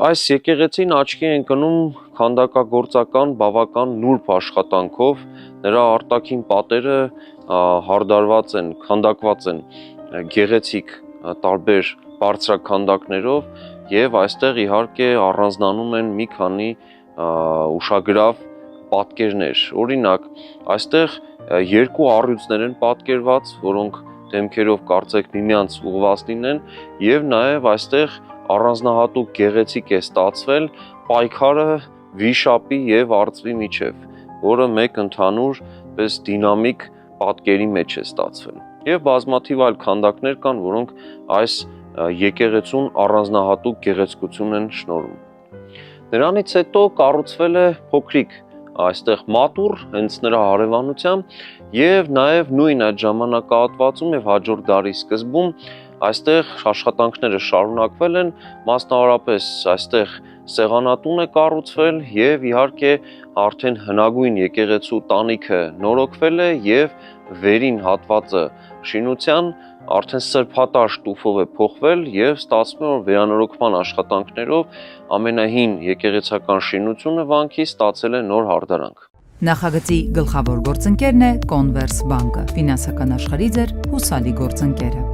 այս եկեղեցին աչքի են կնում քանդակագործական բավական նուրբ աշխատանքով, նրա արտաքին պատերը հարդարված են, քանդակված են գեղեցիկ տարբեր բարձրաքանդակներով եւ այստեղ իհարկե առանձնանում են մի քանի ուշագրավ պատկերներ։ Օրինակ, այստեղ երկու առյուծներ են պատկերված, որոնք դեմքերով կարծեք միմյանց ուղղված լինեն, եւ նաեւ այստեղ առանձնահատուկ գեղեցիկ է ստացվել պայքարը վիշապի եւ արծվի միջև, որը մեկ ընդհանուր պես դինամիկ պատկերի մեջ է ստացվել։ Եվ բազմաթիվ այլ քանդակներ կան, որոնք այս եկեղեցուն առանձնահատուկ գեղեցկություն են շնորհում։ Նրանից հետո կառուցվել է փոքրիկ այստեղ մատուռ, հենց նրա հարևանությամբ, եւ նաեւ նույն այդ ժամանակահատվածում եւ հաջորդ դարի սկզբում այստեղ աշխատանքները շարունակվել են, մասնավորապես այստեղ սեղանատուն է կառուցվել եւ իհարկե արդեն հնագույն եկեղեցու տանիքը նորոգվել է եւ վերին հատվածը շինության արդեն սրբատաշ տուֆով է փոխվել եւ ստացվում է, որ վերանորոգման աշխատանքներով ամենահին եկեղեցական շինությունը վանքի ստացել է նոր հարդարանք։ Նախագծի գլխավոր գործընկերն է Converse բանկը, ֆինանսական աշխարհի ձեր հուսալի գործընկերը։